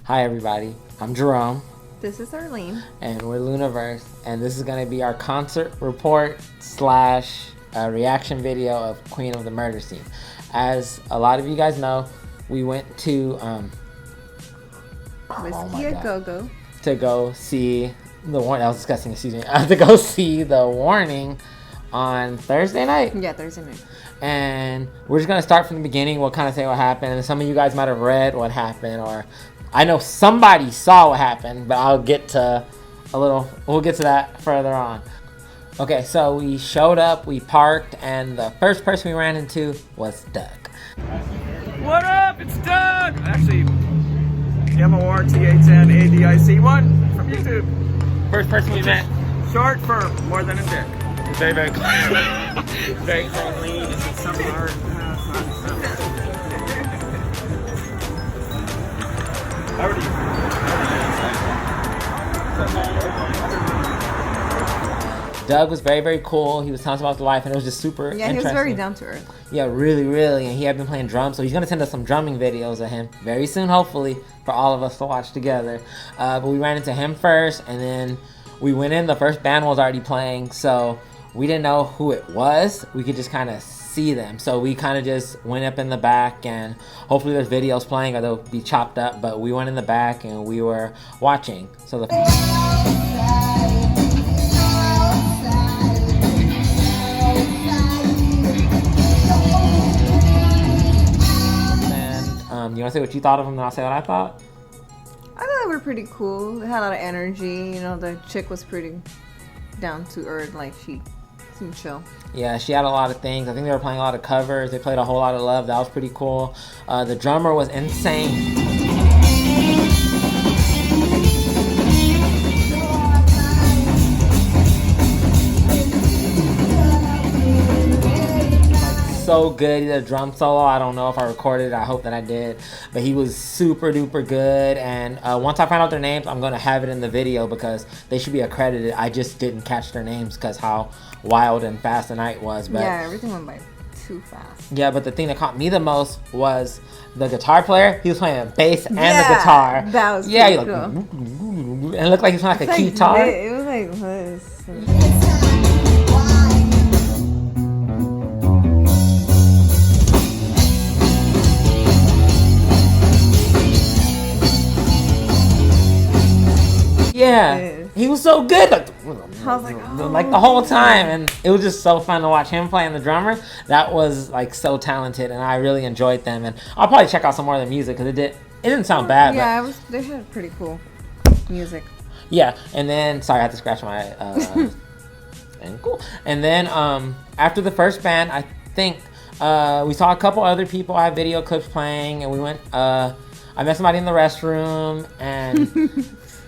Hi everybody, I'm Jerome, This is Arlene. and we're Luniverse, and this is going to be our concert report slash reaction video of Queen of the Murder Scene. As a lot of you guys know, we went to Whiskey a Go-Go. to go see the warning. That was disgusting. Excuse me. To go see the Warning on Thursday night. Yeah, Thursday night. And we're just gonna start from the beginning. We'll kind of say what happened, and some of you guys might have read what happened, or I know somebody saw what happened, but I'll get to we'll get to that further on. Okay, so we showed up, we parked, and the first person we ran into was Doug. What up? It's Doug! Actually, MORTH10ADIC1 from YouTube. First person we met. Short for more than a dick. Very, very very friendly. Some art. Doug was very, very cool. He was telling us about the life, and it was just super Yeah, interesting. he was very down to earth. Yeah, really, really. And he had been playing drums, so he's going to send us some drumming videos of him very soon, hopefully, for all of us to watch together. But we ran into him first, and then we went in. The first band was already playing, so we didn't know who it was. We could just kind of see them. So we kind of just went up in the back, and hopefully there's videos playing, or they'll be chopped up. But we went in the back, and we were watching. So the... you want to say what you thought of them, and I'll say what I thought? I thought they were pretty cool. They had a lot of energy. You know, the chick was pretty down to earth. Like, she seemed chill. Yeah, she had a lot of things. I think they were playing a lot of covers. They played A Whole Lot of Love. That was pretty cool. The drummer was insane. So good. He did a drum solo. I don't know if I recorded it. I hope that I did. But he was super duper good. And once I find out their names, I'm going to have it in the video because they should be accredited. I just didn't catch their names because how wild and fast the night was. But yeah, everything went by too fast. Yeah, but the thing that caught me the most was the guitar player. He was playing the bass and the guitar. That was yeah, he cool. and it looked like he was playing like a guitar. It was like this. Yeah, he was so good. I was like, oh. Like the whole time, and it was just so fun to watch him playing the drummer. That was like so talented, and I really enjoyed them. And I'll probably check out some more of their music because it didn't sound bad. Yeah, they had pretty cool music. Yeah, and then sorry, I had to scratch my ankle. And then after the first band, I think we saw a couple other people. I have video clips playing, and we went. I met somebody in the restroom, and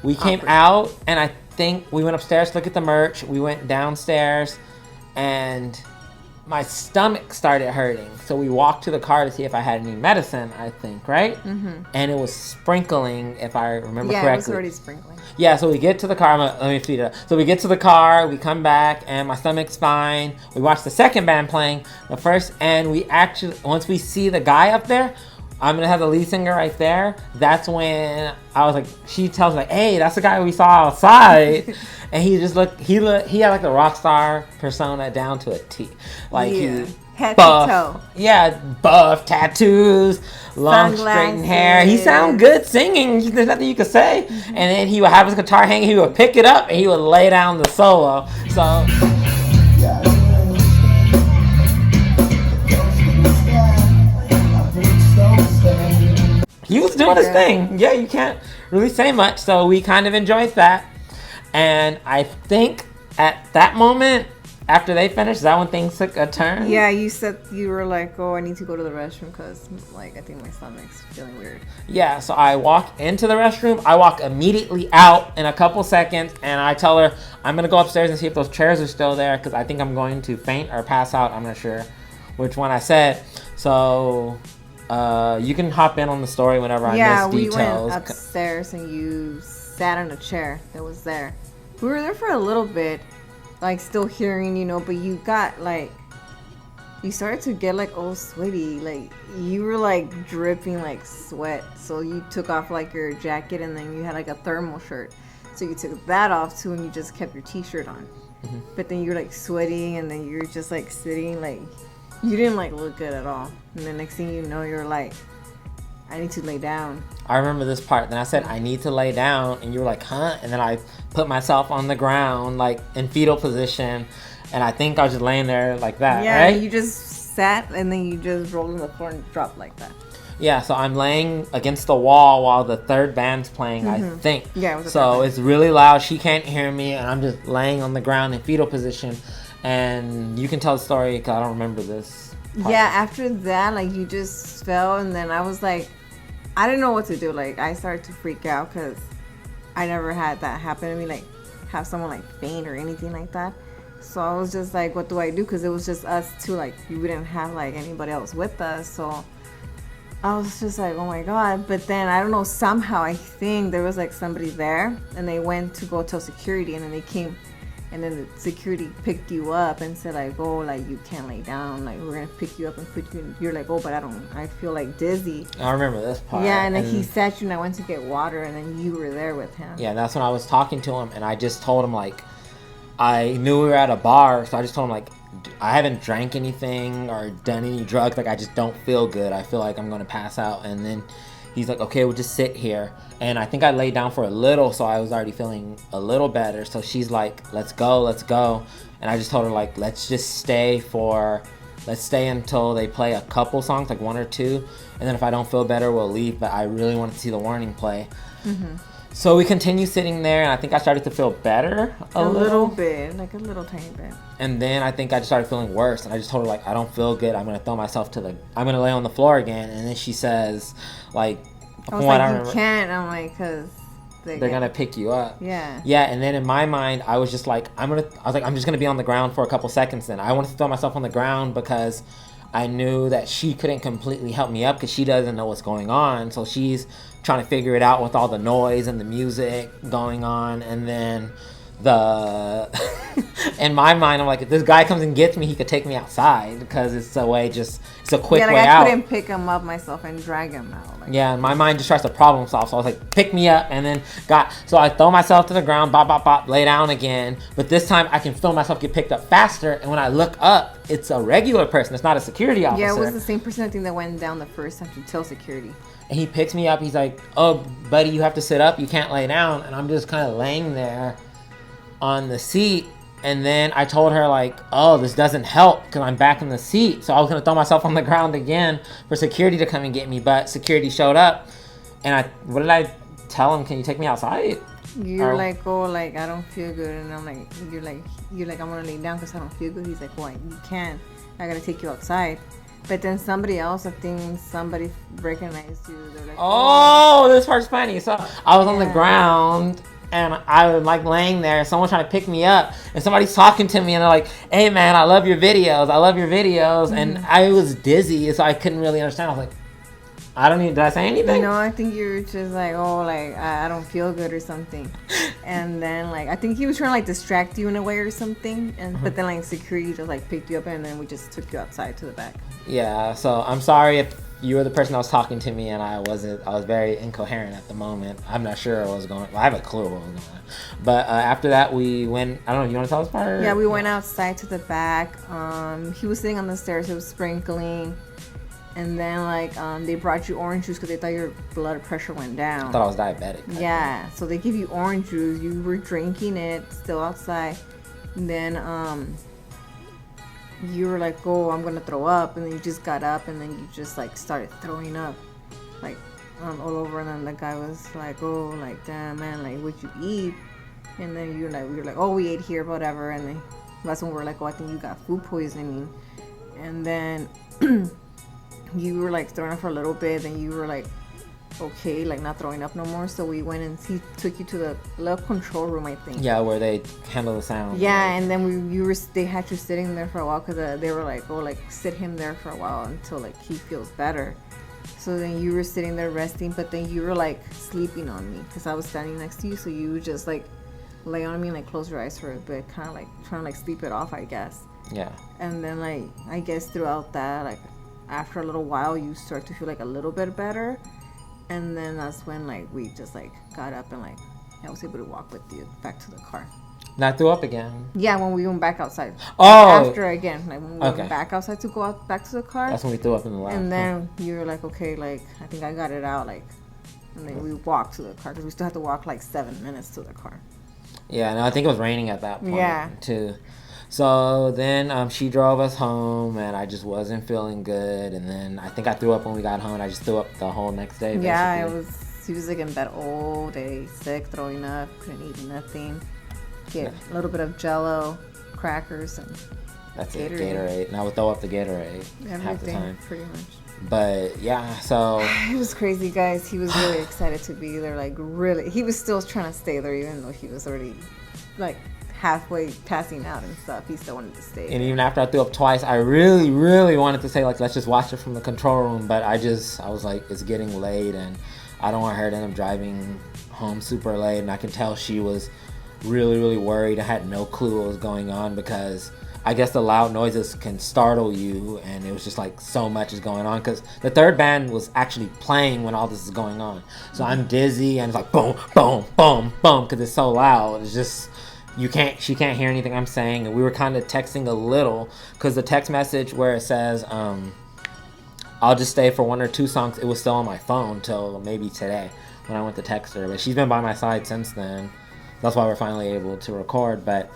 we came out, and I think we went upstairs to look at the merch. We went downstairs, and my stomach started hurting. So we walked to the car to see if I had any medicine, I think, right? Mm-hmm. And it was sprinkling, if I remember correctly. Yeah, it was already sprinkling. Yeah, so we get to the car. Let me speed it up. So we get to the car, we come back, and my stomach's fine. We watch the second band playing. The first, and we actually, once we see the guy up there, I'm gonna have the lead singer right there. That's when I was like, she tells me like, "Hey, that's the guy we saw outside," and he just looked. He had like the rock star persona down to a T. Like yeah. he head buff, to toe. Yeah, buff, tattoos, long straightened hair. He sounded good singing. There's nothing you could say. Mm-hmm. And then he would have his guitar hanging. He would pick it up and he would lay down the solo. So. He was doing his thing. Yeah, you can't really say much. So we kind of enjoyed that. And I think at that moment, after they finished, that when things took a turn. Yeah, you said you were like, oh, I need to go to the restroom because like I think my stomach's feeling weird. Yeah, so I walk into the restroom. I walk immediately out in a couple seconds, and I tell her I'm going to go upstairs and see if those chairs are still there because I think I'm going to faint or pass out. I'm not sure which one I said. So... you can hop in on the story whenever I miss details. Yeah, we went upstairs and you sat on a chair that was there. We were there for a little bit, like still hearing, you know, but you got like you started to get like all sweaty. Like you were like dripping like sweat. So you took off like your jacket and then you had like a thermal shirt. So you took that off too and you just kept your t-shirt on. But then you're like sweating and then you're just like sitting like you didn't like look good at all. And the next thing you know you're like, I need to lay down. I remember this part. Then I said, I need to lay down. And you were like, huh? And then I put myself on the ground, like in fetal position. And I think I was just laying there like that, Yeah, right? you just sat and then you just rolled on the floor and dropped like that. Yeah, so I'm laying against the wall while the third band's playing, I think. Yeah, it was the so third band. it's really loud. She can't hear me. And I'm just laying on the ground in fetal position. And you can tell the story because I don't remember this part. Yeah, after that, like you just fell and then I was like, I didn't know what to do. Like I started to freak out because I never had that happen to me. Like have someone like faint or anything like that. So I was just like, what do I do? Because it was just us two. Like we didn't have like anybody else with us. So I was just like, oh my God. But then I don't know, somehow I think there was like somebody there and they went to go tell security and then they came and then the security picked you up and said like, oh, like you can't lay down. Like we're going to pick you up and put you in. You're like, oh, but I feel like dizzy. I remember this part. Yeah, and then he sat you and I went to get water and then you were there with him. Yeah, that's when I was talking to him. And I just told him, like, I knew we were at a bar. So I just told him, like, I haven't drank anything or done any drugs. Like, I just don't feel good. I feel like I'm going to pass out. And then he's like, okay, we'll just sit here. And I think I laid down for a little, so I was already feeling a little better. So she's like, let's go. And I just told her, like, let's stay until they play a couple songs, like one or two. And then if I don't feel better, we'll leave. But I really wanted to see the Warning play. So we continue sitting there, and I think I started to feel better a little bit, like a little tiny bit. And then I think I just started feeling worse. And I just told her, like, I don't feel good. I'm going to throw myself I'm going to lay on the floor again. And then she says, like, I was like, you can't. I'm like, because they're going to pick you up. Yeah. Yeah, and then in my mind, I was just like, I'm just going to be on the ground for a couple seconds then. I wanted to throw myself on the ground because I knew that she couldn't completely help me up because she doesn't know what's going on. So she's trying to figure it out with all the noise and the music going on. And then in my mind, I'm like, if this guy comes and gets me, he could take me outside because it's a quick way I out. couldn't pick him up myself and drag him out. Like, yeah, and my mind just tries to problem solve. So I was like, pick me up, and then so I throw myself to the ground, bop, bop, bop, lay down again. But this time I can feel myself get picked up faster. And when I look up, it's a regular person. It's not a security officer. Yeah, it was the same person I think that went down the first time to tell security. And he picks me up. He's like, oh, buddy, you have to sit up. You can't lay down. And I'm just kind of laying there on the seat. And then I told her, like, oh, this doesn't help because I'm back in the seat. So I was going to throw myself on the ground again for security to come and get me. But security showed up. And what did I tell him? Can you take me outside? You're like, oh, like, I don't feel good. And I'm like, you're like, I'm going to lay down because I don't feel good. He's like, why? You can't. I got to take you outside. But then somebody else, I think somebody recognized you. They're like, oh, this part's funny. So I was on the ground. And I was like laying there, someone trying to pick me up, and somebody's talking to me, and they're like, hey man, I love your videos. And I was dizzy, so I couldn't really understand. I was like, did I say anything? No, I think you were just like, oh, like, I don't feel good or something. And then, like, I think he was trying to, like, distract you in a way or something. And But then, like, security just, like, picked you up, and then we just took you outside to the back. Yeah, so I'm sorry if you were the person that was talking to me and I was very incoherent at the moment. I'm not sure what was going on. I have a clue what was going on. But after that, we went, I don't know, you want to tell us part? Yeah, we went outside to the back. He was sitting on the stairs. It was sprinkling. And then, like, they brought you orange juice because they thought your blood pressure went down. I thought I was diabetic. Yeah, so they give you orange juice. You were drinking it still outside. And then, you were like, oh, I'm going to throw up. And then you just got up and then you just, like, started throwing up, like, all over. And then the guy was like, oh, like, damn, man, like, what'd you eat? And then we were like, oh, we ate here, whatever. And then that's when we were like, oh, I think you got food poisoning. And then you were, like, throwing up for a little bit. And you were, like, okay, like, not throwing up no more. So we went and he took you to the little control room, I think. Yeah, where they handle the sound. Yeah, and then they had you sitting there for a while because they were like, oh, like, sit him there for a while until, like, he feels better. So then you were sitting there resting, but then you were, like, sleeping on me because I was standing next to you. So you would just, like, lay on me and, like, close your eyes for a bit, kind of, like, trying to, like, sleep it off, I guess. Yeah. And then like I guess throughout that, like after a little while, you start to feel like a little bit better, and then that's when like we just like got up and like I was able to walk with you back to the car. And I threw up again. Yeah, when we went back outside. Oh. After again, like when we went back outside to go out back to the car. That's when we threw up in the lab. And then you were like, okay, like I think I got it out, like, and then we walked to the car because we still had to walk like 7 minutes to the car. Yeah, and I think it was raining at that point. Yeah. Too. So then she drove us home, and I just wasn't feeling good. And then I think I threw up when we got home. And I just threw up the whole next day. Basically. Yeah, he was like in bed all day, sick, throwing up, couldn't eat nothing. Get a little bit of Jello, crackers, and that's Gatorade. Gatorade. And I would throw up the Gatorade half the time. Pretty much. But yeah, so it was crazy, guys. He was really excited to be there. Like really, he was still trying to stay there, even though he was already like halfway passing out and stuff. He still wanted to stay. And even after I threw up twice, I really, really wanted to say like, let's just watch it from the control room. But I was like, it's getting late, and I don't want her to end up driving home super late. And I can tell she was really, really worried. I had no clue what was going on because I guess the loud noises can startle you, and it was just like so much is going on because the third band was actually playing when all this is going on. So I'm dizzy, and it's like boom, boom, boom, boom because it's so loud. It's just she can't hear anything I'm saying, and we were kind of texting a little because the text message where it says I'll just stay for 1 or 2 songs, it was still on my phone till maybe today when I went to text her, but she's been by my side since then. That's why we're finally able to record. But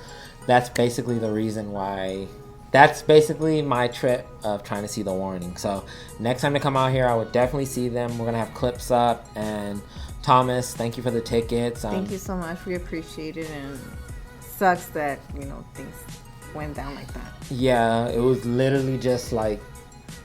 that's basically the reason why. That's basically my trip of trying to see The Warning. So next time to come out here, I would definitely see them. We're gonna have clips up. And Thomas, thank you for the tickets. Thank you so much. We appreciate it, and sucks that things went down like that. Yeah, it was literally just like,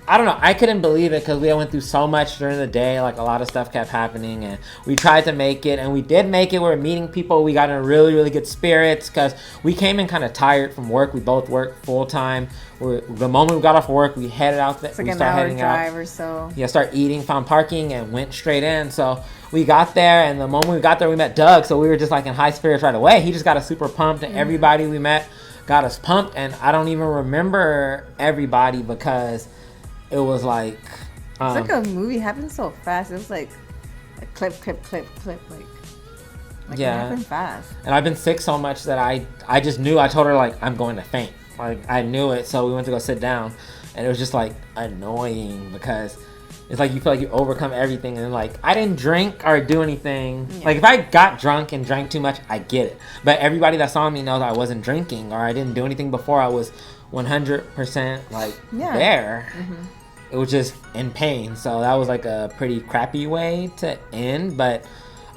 I don't know. I couldn't believe it because we went through so much during the day. Like a lot of stuff kept happening, and we tried to make it, and we did make it. We were meeting people. We got in really, really good spirits because we came in kind of tired from work. We both worked full time. The moment we got off work, we headed out. It's like an hour drive or so. Yeah, start eating, found parking, and went straight in. So we got there, and the moment we got there, we met Doug. So we were just like in high spirits right away. He just got us super pumped, and everybody we met got us pumped. And I don't even remember everybody because it was like it's like a movie. It happened so fast. It was like a clip, like yeah, it happened fast. And I've been sick so much that I just knew. I told her like I'm going to faint. Like I knew it. So we went to go sit down, and it was just like annoying because it's like you feel like you overcome everything, and like I didn't drink or do anything. Yeah. Like if I got drunk and drank too much, I get it. But everybody that saw me knows I wasn't drinking or I didn't do anything before. I was 100% like there. Mm-hmm. It was just in pain. So that was like a pretty crappy way to end. But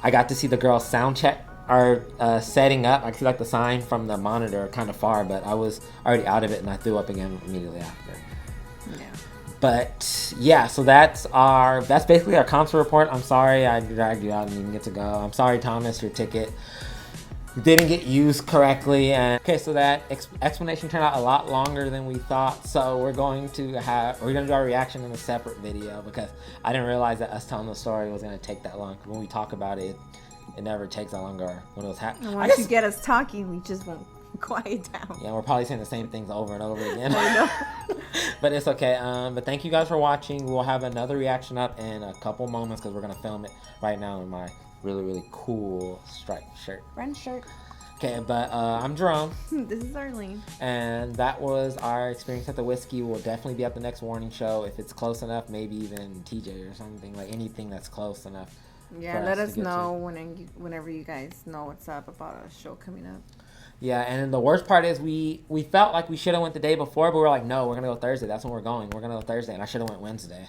I got to see the girls sound check or setting up. I could see like the sign from the monitor kind of far, but I was already out of it and I threw up again immediately after. Yeah. But yeah, so that's basically our concert report. I'm sorry I dragged you out and you didn't get to go. I'm sorry, Thomas, your ticket didn't get used correctly. And okay, so that explanation turned out a lot longer than we thought. So we're going to do our reaction in a separate video because I didn't realize that us telling the story was going to take that long. When we talk about it, it never takes that long. Or when it was happening. And once you get us talking, we just won't quiet down. Yeah, we're probably saying the same things over and over again. But it's okay. But thank you guys for watching. We'll have another reaction up in a couple moments because we're going to film it right now in my really, really cool striped shirt. Friend shirt. Okay, but I'm Jerome. This is Arlene. And that was our experience at the Whiskey. We'll definitely be at the next Warning show. If it's close enough, maybe even TJ or something. Like anything that's close enough. Yeah, let us know whenever you guys know what's up about a show coming up. Yeah, and then the worst part is we felt like we should have went the day before, but we were like, no, we're going to go Thursday. That's when we're going. We're going to go Thursday, and I should have went Wednesday.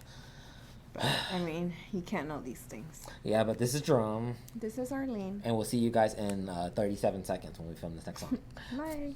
I mean, you can't know these things. Yeah, but this is Jerome. This is Arlene. And we'll see you guys in 37 seconds when we film this next song. Bye.